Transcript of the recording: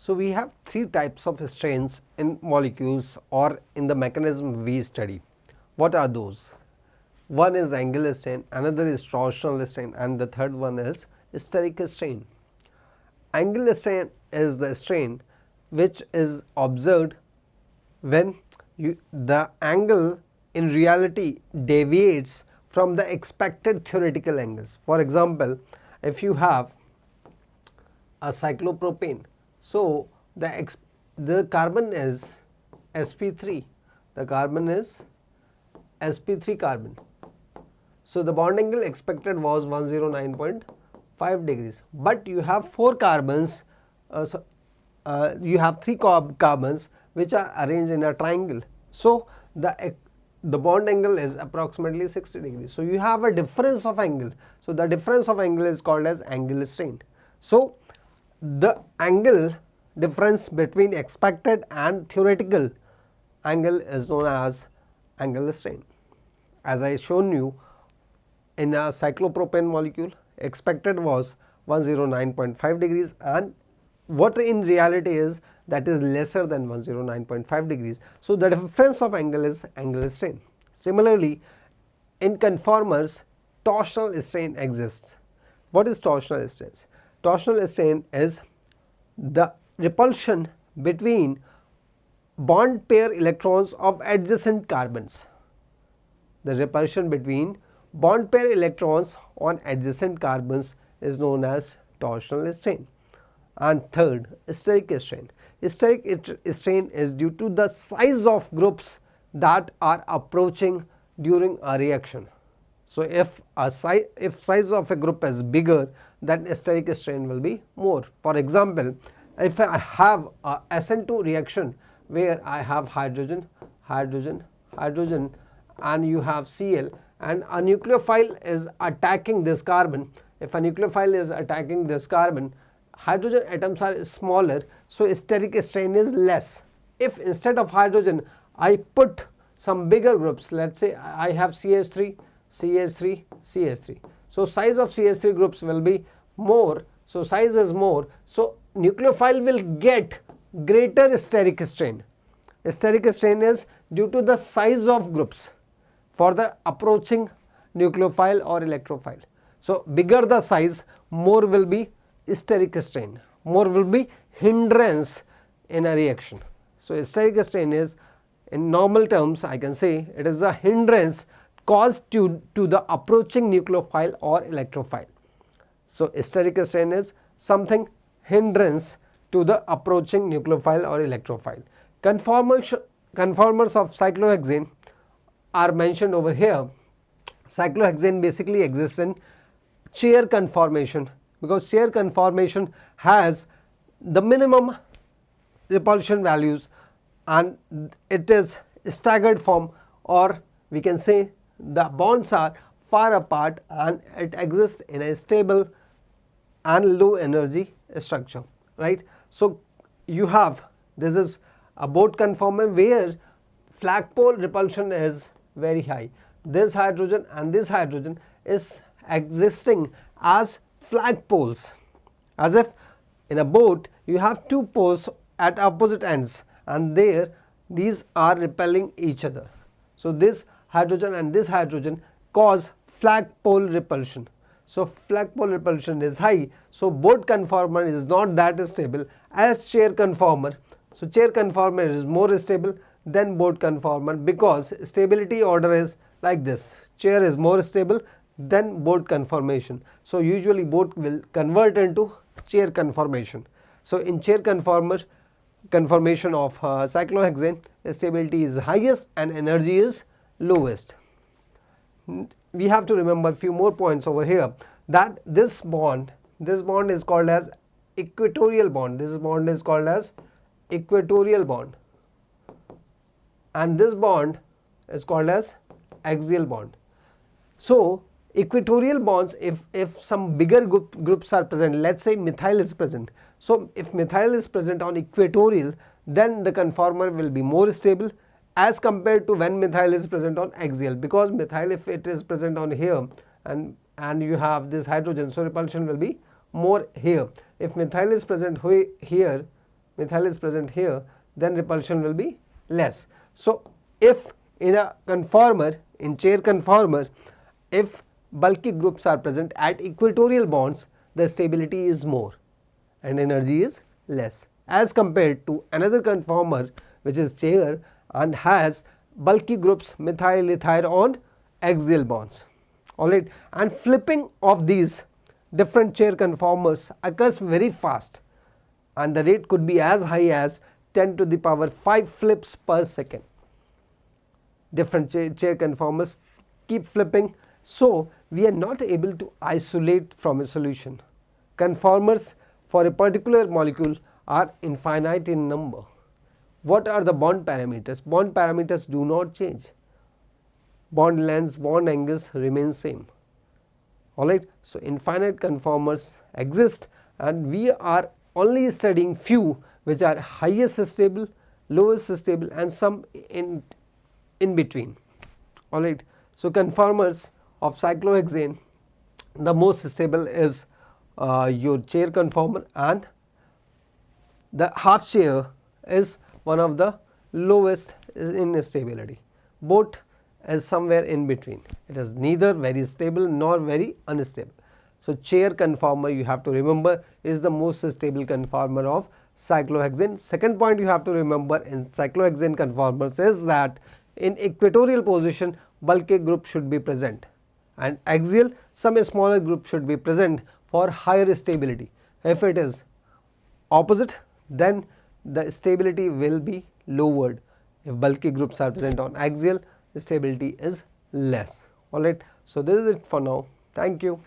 So, we have three types of strains in molecules or in the mechanism we study. What are those? One is angular strain, another is torsional strain, and the third one is steric strain. Angular strain is the strain which is observed when the angle in reality deviates from the expected theoretical angles. For example, if you have a cyclopropane, so the carbon is sp3, the carbon is sp3 carbon. So, the bond angle expected was 109.5 degrees, but you have 4 carbons, you have 3 carbons which are arranged in a triangle. So, the bond angle is approximately 60 degrees. So, you have a difference of angle. So, the difference of angle is called as angular strain. So, the angle difference between expected and theoretical angle is known as angular strain. As I shown you, in a cyclopropane molecule, expected was 109.5 degrees, and what in reality is that is lesser than 109.5 degrees. So, the difference of angle is angular strain. Similarly, in conformers, torsional strain exists. What is torsional strain? Torsional strain is the repulsion between bond pair electrons of adjacent carbons. The repulsion between bond pair electrons on adjacent carbons is known as torsional strain. And third, steric strain. Steric strain is due to the size of groups that are approaching during a reaction. So, if size of a group is bigger, then steric strain will be more. For example, if I have a SN2 reaction where I have hydrogen, hydrogen, hydrogen, and you have Cl, and a nucleophile is attacking this carbon. If a nucleophile is attacking this carbon, hydrogen atoms are smaller, so steric strain is less. If instead of hydrogen I put some bigger groups, let us say I have CH3, CH3, CH3. So, size of CH3 groups will be more. So, size is more. So, nucleophile will get greater steric strain. Steric strain is due to the size of groups for the approaching nucleophile or electrophile. So, bigger the size, more will be steric strain, more will be hindrance in a reaction. So, steric strain is, in normal terms I can say, it is a hindrance caused to the approaching nucleophile or electrophile. So, steric strain is something hindrance to the approaching nucleophile or electrophile. Conformers of cyclohexane are mentioned over here. Cyclohexane basically exists in chair conformation, because chair conformation has the minimum repulsion values and it is staggered form, or we can say the bonds are far apart and it exists in a stable and low energy structure, right. So, you have, this is a boat conformer where flagpole repulsion is very high. This hydrogen and this hydrogen is existing as flagpoles, as if in a boat you have two poles at opposite ends and there these are repelling each other. So, this hydrogen and this hydrogen cause flagpole repulsion. So, flagpole repulsion is high. So, boat conformer is not that stable as chair conformer. So, chair conformer is more stable than boat conformer, because stability order is like this: chair is more stable than boat conformation. So, usually boat will convert into chair conformation. So, in chair conformation of cyclohexane, stability is highest and energy is lowest. We have to remember a few more points over here, that this bond is called as equatorial bond. This bond is called as equatorial bond, and this bond is called as axial bond. So, equatorial bonds, if some bigger groups are present, let us say methyl is present. So, if methyl is present on equatorial, then the conformer will be more stable as compared to when methyl is present on axial, because methyl, if it is present on here and you have this hydrogen, so repulsion will be more here. If methyl is present here, methyl is present here, then repulsion will be less. So if in a conformer, in chair conformer, if bulky groups are present at equatorial bonds, the stability is more and energy is less, as compared to another conformer which is chair and has bulky groups methyl ethyl on axial bonds. Alright, and flipping of these different chair conformers occurs very fast, and the rate could be as high as 10 to the power 5 flips per second. Different chair conformers keep flipping, so we are not able to isolate from a solution. Conformers for a particular molecule are infinite in number. What are the bond parameters? Bond parameters do not change. Bond lengths, bond angles remain same. Alright, so infinite conformers exist, and we are only studying few which are highest stable, lowest stable, and some in between. Alright, so conformers of cyclohexane, the most stable is your chair conformer, and the half chair is one of the lowest in stability. Both is somewhere in between. It is neither very stable nor very unstable. So chair conformer, you have to remember, is the most stable conformer of cyclohexane. Second point you have to remember in cyclohexane conformers is that in equatorial position bulky group should be present, and axial some smaller group should be present for higher stability. If it is opposite, then the stability will be lowered. If bulky groups are present on axial, the stability is less. Alright, so this is it for now. Thank you.